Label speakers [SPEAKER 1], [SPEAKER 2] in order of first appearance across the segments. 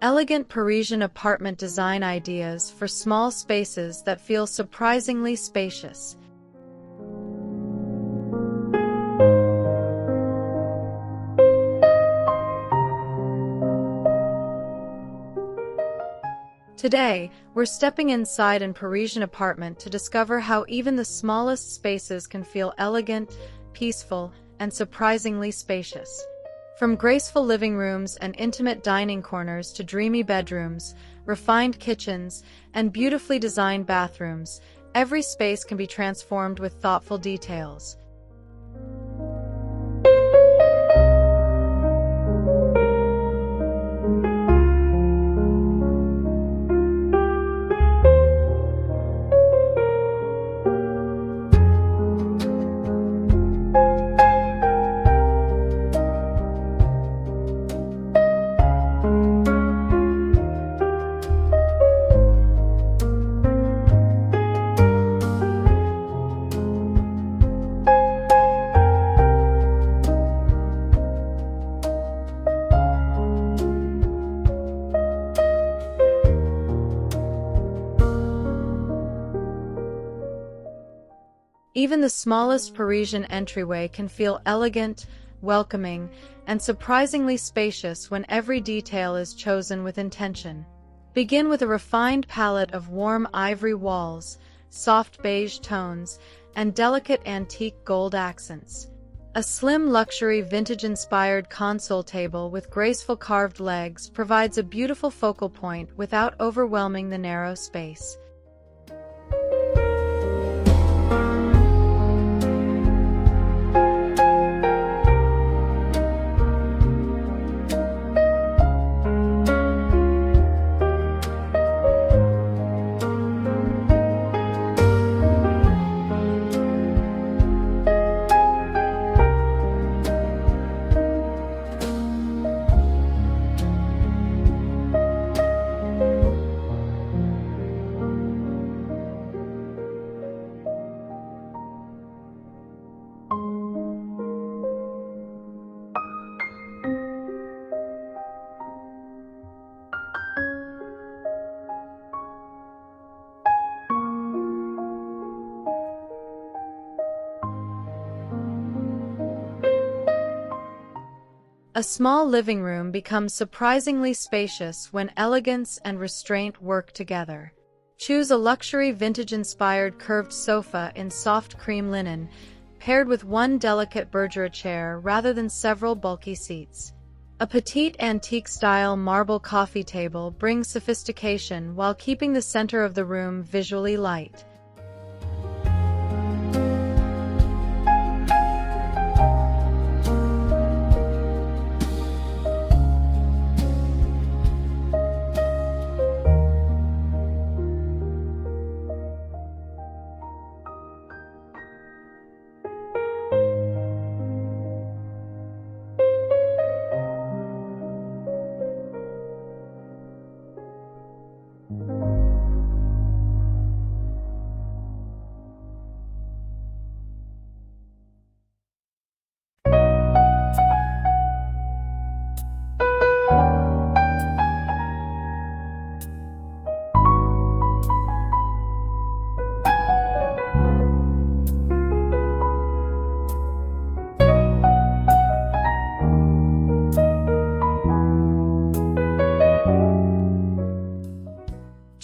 [SPEAKER 1] Elegant Parisian apartment design ideas for small spaces that feel surprisingly spacious. Today, we're stepping inside an Parisian apartment to discover how even the smallest spaces can feel elegant, peaceful, and surprisingly spacious. From graceful living rooms and intimate dining corners to dreamy bedrooms, refined kitchens, and beautifully designed bathrooms, every space can be transformed with thoughtful details. Even the smallest Parisian entryway can feel elegant, welcoming, and surprisingly spacious when every detail is chosen with intention. Begin with a refined palette of warm ivory walls, soft beige tones, and delicate antique gold accents. A slim luxury vintage-inspired console table with graceful carved legs provides a beautiful focal point without overwhelming the narrow space. A small living room becomes surprisingly spacious when elegance and restraint work together. Choose a luxury vintage-inspired curved sofa in soft cream linen, paired with one delicate Bergère chair rather than several bulky seats. A petite antique-style marble coffee table brings sophistication while keeping the center of the room visually light.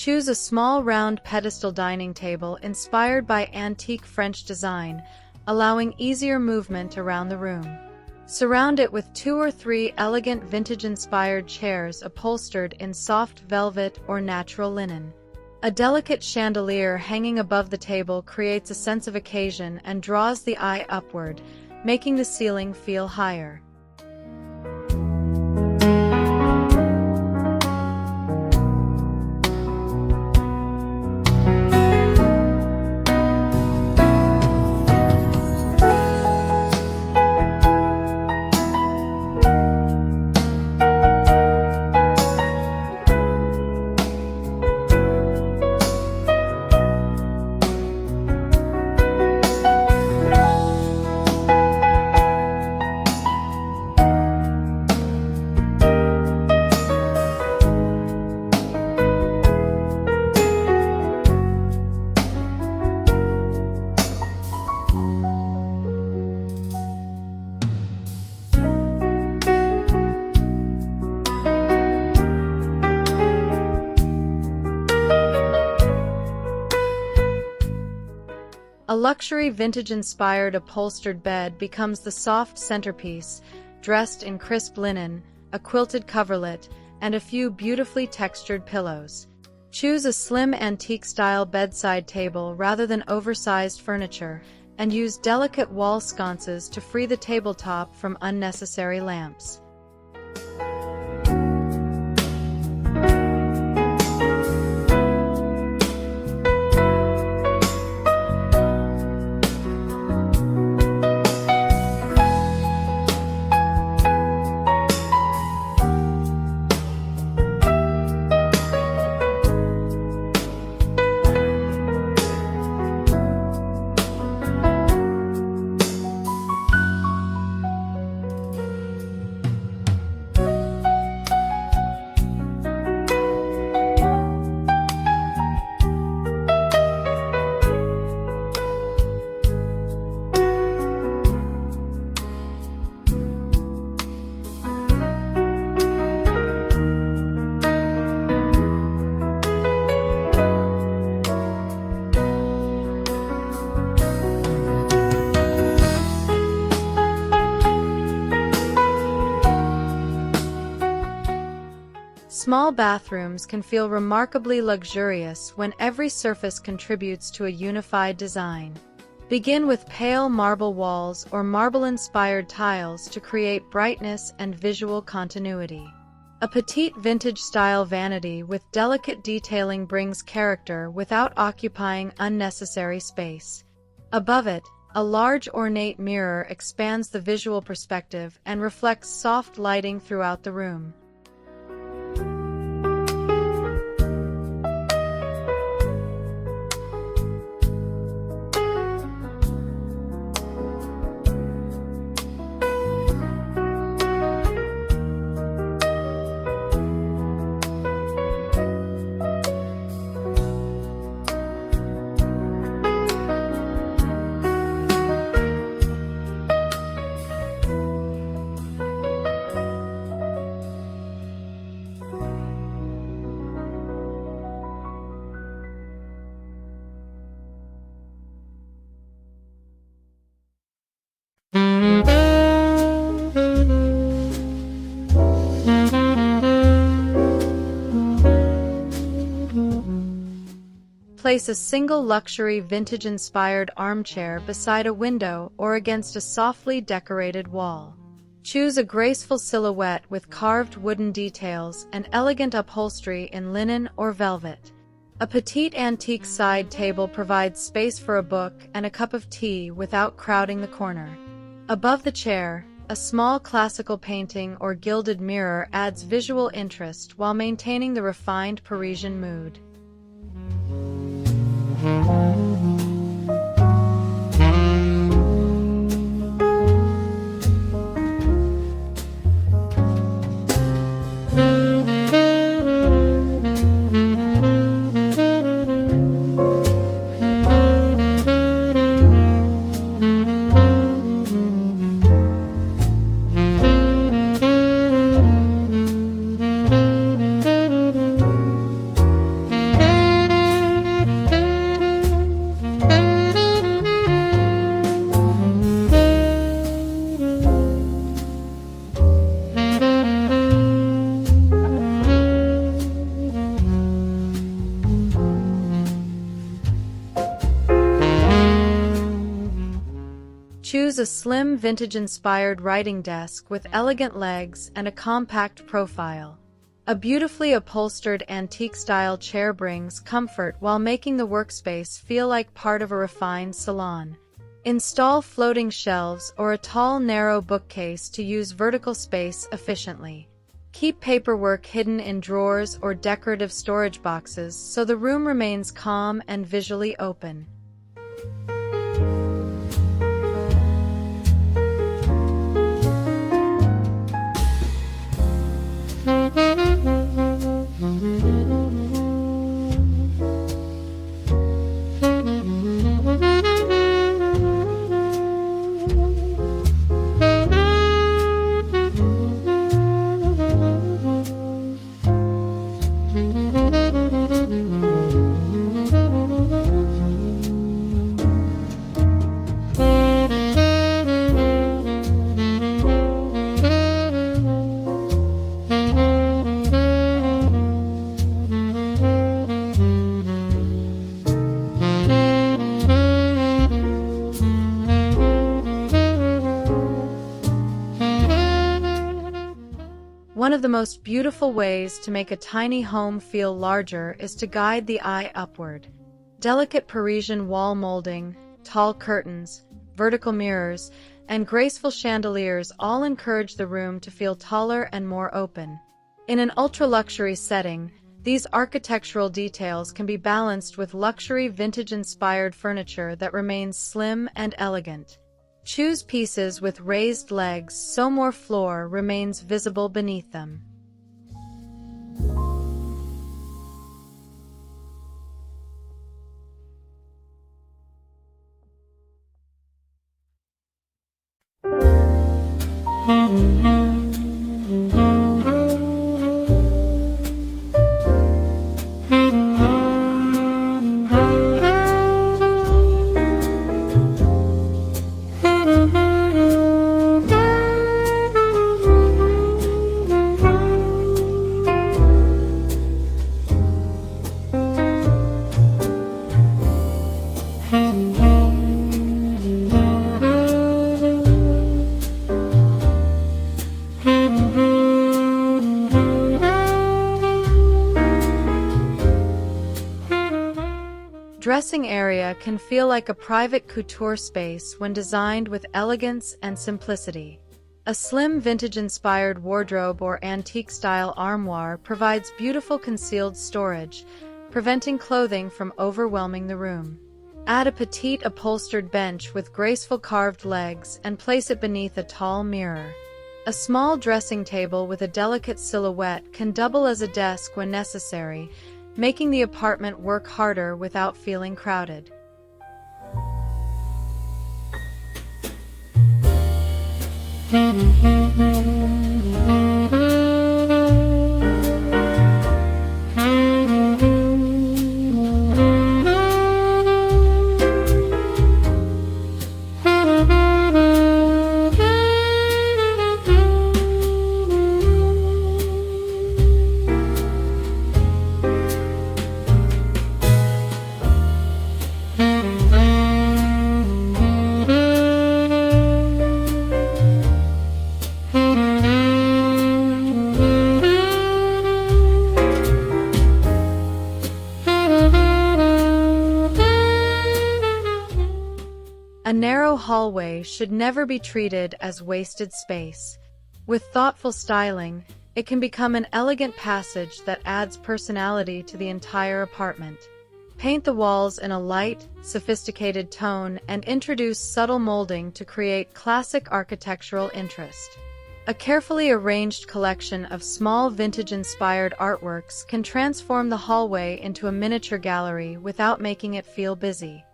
[SPEAKER 1] Choose a small round pedestal dining table inspired by antique French design, allowing easier movement around the room. Surround it with 2 or 3 elegant vintage-inspired chairs upholstered in soft velvet or natural linen. A delicate chandelier hanging above the table creates a sense of occasion and draws the eye upward, making the ceiling feel higher. luxury vintage-inspired upholstered bed becomes the soft centerpiece, dressed in crisp linen, a quilted coverlet, and a few beautifully textured pillows. Choose a slim antique-style bedside table rather than oversized furniture, and use delicate wall sconces to free the tabletop from unnecessary lamps. Small bathrooms can feel remarkably luxurious when every surface contributes to a unified design. Begin with pale marble walls or marble-inspired tiles to create brightness and visual continuity. A petite vintage-style vanity with delicate detailing brings character without occupying unnecessary space. Above it, a large ornate mirror expands the visual perspective and reflects soft lighting throughout the room. Place a single luxury vintage-inspired armchair beside a window or against a softly decorated wall. Choose a graceful silhouette with carved wooden details and elegant upholstery in linen or velvet. A petite antique side table provides space for a book and a cup of tea without crowding the corner. Above the chair, a small classical painting or gilded mirror adds visual interest while maintaining the refined Parisian mood. Choose a slim vintage-inspired writing desk with elegant legs and a compact profile. A beautifully upholstered antique-style chair brings comfort while making the workspace feel like part of a refined salon. Install floating shelves or a tall, narrow bookcase to use vertical space efficiently. Keep paperwork hidden in drawers or decorative storage boxes so the room remains calm and visually open. One of the most beautiful ways to make a tiny home feel larger is to guide the eye upward. Delicate Parisian wall molding, tall curtains, vertical mirrors, and graceful chandeliers all encourage the room to feel taller and more open. In an ultra-luxury setting, these architectural details can be balanced with luxury vintage-inspired furniture that remains slim and elegant. Choose pieces with raised legs so more floor remains visible beneath them. Dressing area can feel like a private couture space when designed with elegance and simplicity. A slim vintage-inspired wardrobe or antique-style armoire provides beautiful concealed storage, preventing clothing from overwhelming the room. Add a petite upholstered bench with graceful carved legs and place it beneath a tall mirror. A small dressing table with a delicate silhouette can double as a desk when necessary, making the apartment work harder without feeling crowded. A narrow hallway should never be treated as wasted space. With thoughtful styling, it can become an elegant passage that adds personality to the entire apartment. Paint the walls in a light, sophisticated tone and introduce subtle molding to create classic architectural interest. A carefully arranged collection of small vintage-inspired artworks can transform the hallway into a miniature gallery without making it feel busy.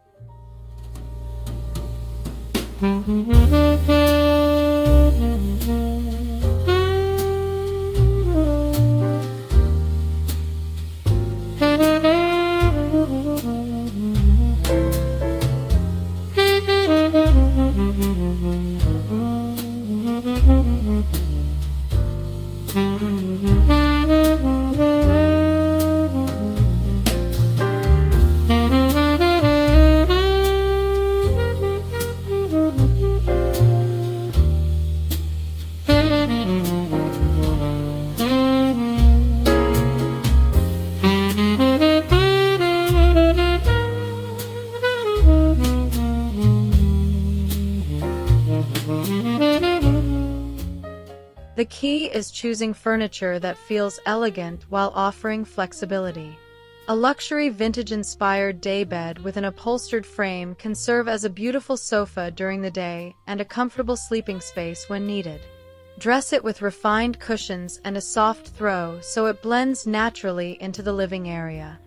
[SPEAKER 1] The key is choosing furniture that feels elegant while offering flexibility. A luxury vintage-inspired daybed with an upholstered frame can serve as a beautiful sofa during the day and a comfortable sleeping space when needed. Dress it with refined cushions and a soft throw so it blends naturally into the living area.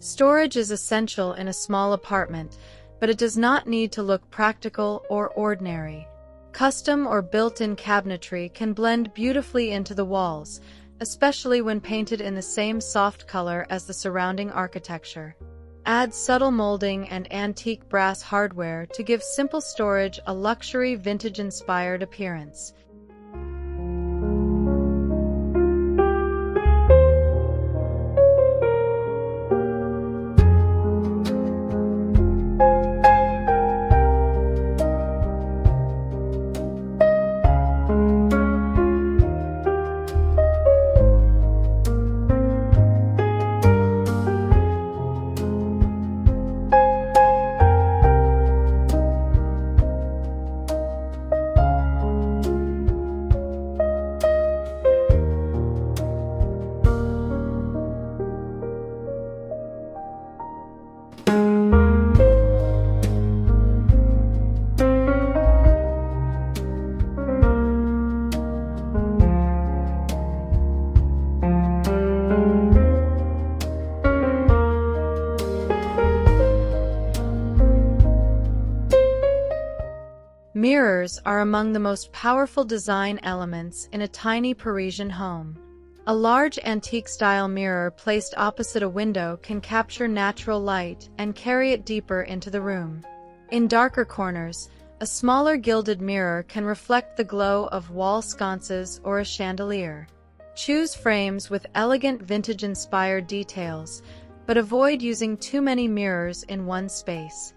[SPEAKER 1] Storage is essential in a small apartment, but it does not need to look practical or ordinary. Custom or built-in cabinetry can blend beautifully into the walls, especially when painted in the same soft color as the surrounding architecture. Add subtle molding and antique brass hardware to give simple storage a luxury vintage-inspired appearance. Mirrors are among the most powerful design elements in a tiny Parisian home. A large antique-style mirror placed opposite a window can capture natural light and carry it deeper into the room. In darker corners, a smaller gilded mirror can reflect the glow of wall sconces or a chandelier. Choose frames with elegant vintage-inspired details, but avoid using too many mirrors in one space.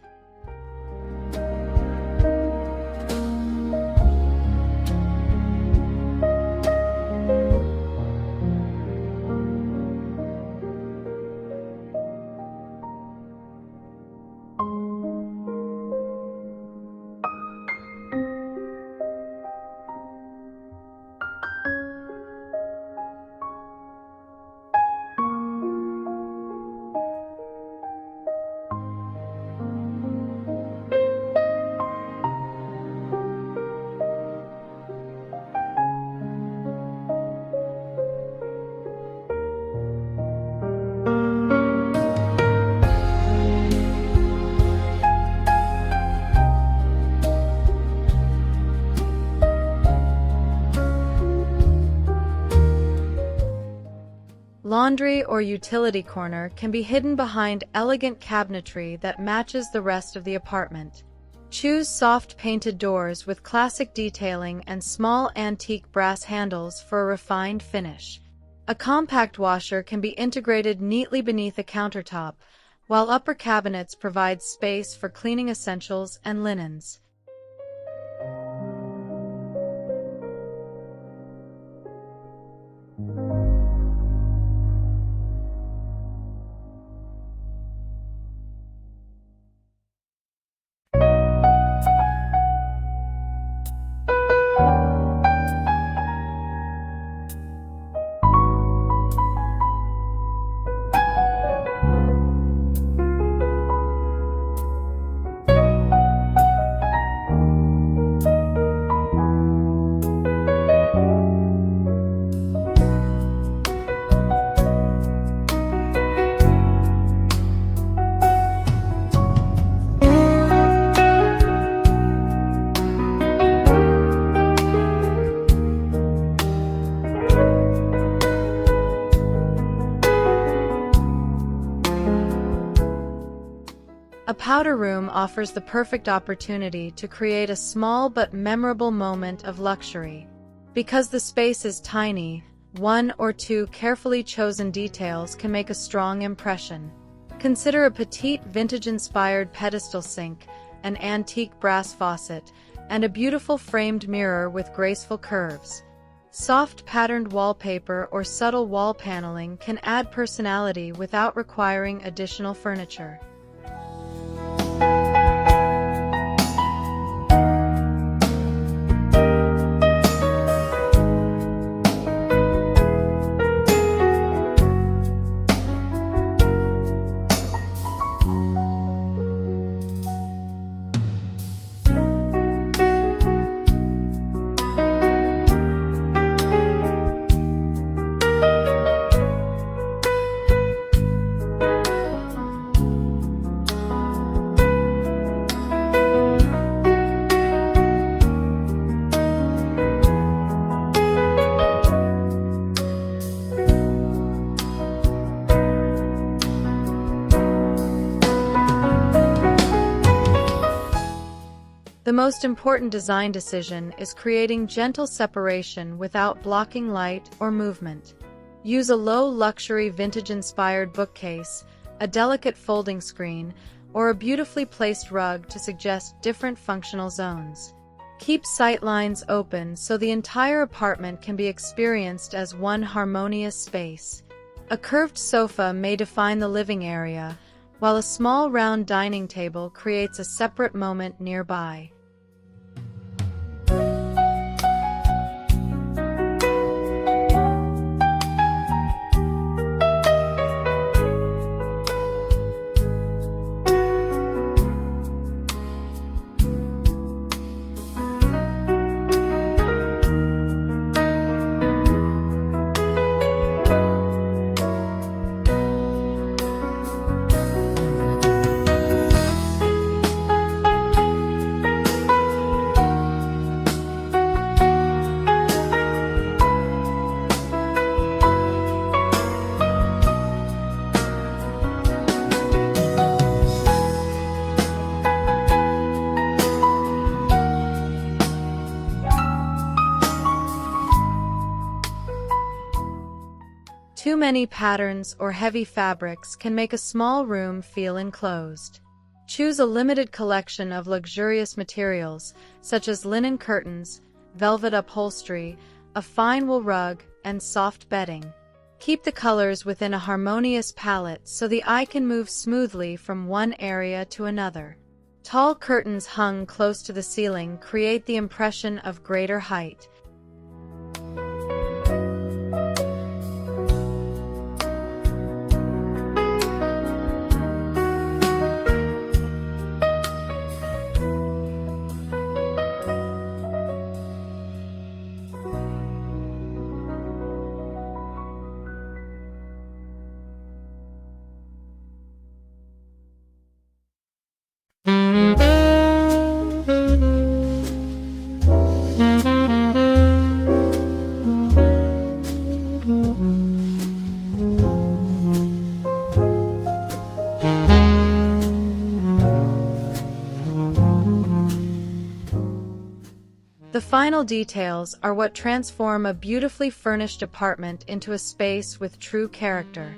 [SPEAKER 1] Laundry or utility corner can be hidden behind elegant cabinetry that matches the rest of the apartment. Choose soft painted doors with classic detailing and small antique brass handles for a refined finish. A compact washer can be integrated neatly beneath a countertop, while upper cabinets provide space for cleaning essentials and linens. A powder room offers the perfect opportunity to create a small but memorable moment of luxury. Because the space is tiny, one or two carefully chosen details can make a strong impression. Consider a petite vintage-inspired pedestal sink, an antique brass faucet, and a beautiful framed mirror with graceful curves. Soft patterned wallpaper or subtle wall paneling can add personality without requiring additional furniture. The most important design decision is creating gentle separation without blocking light or movement. Use a low-luxury vintage-inspired bookcase, a delicate folding screen, or a beautifully placed rug to suggest different functional zones. Keep sight lines open so the entire apartment can be experienced as one harmonious space. A curved sofa may define the living area, while a small round dining table creates a separate moment nearby. Too many patterns or heavy fabrics can make a small room feel enclosed. Choose a limited collection of luxurious materials, such as linen curtains, velvet upholstery, a fine wool rug, and soft bedding. Keep the colors within a harmonious palette so the eye can move smoothly from one area to another. Tall curtains hung close to the ceiling create the impression of greater height. The final details are what transform a beautifully furnished apartment into a space with true character.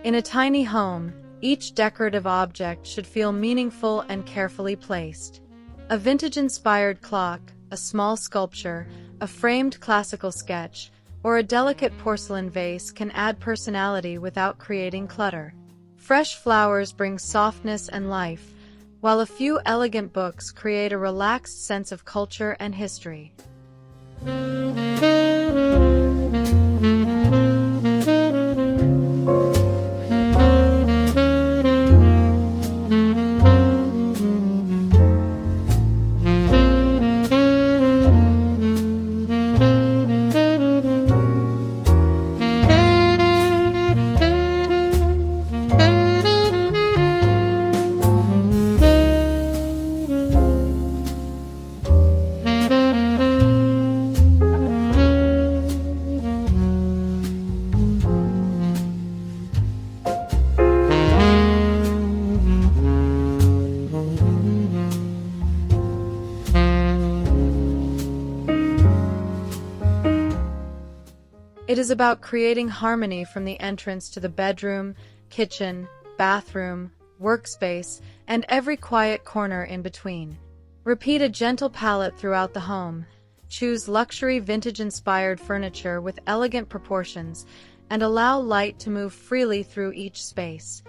[SPEAKER 1] In a tiny home, each decorative object should feel meaningful and carefully placed. A vintage-inspired clock, a small sculpture, a framed classical sketch, or a delicate porcelain vase can add personality without creating clutter. Fresh flowers bring softness and life, while a few elegant books create a relaxed sense of culture and history. It is about creating harmony from the entrance to the bedroom, kitchen, bathroom, workspace, and every quiet corner in between. Repeat a gentle palette throughout the home. Choose luxury vintage-inspired furniture with elegant proportions, and allow light to move freely through each space.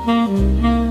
[SPEAKER 2] you.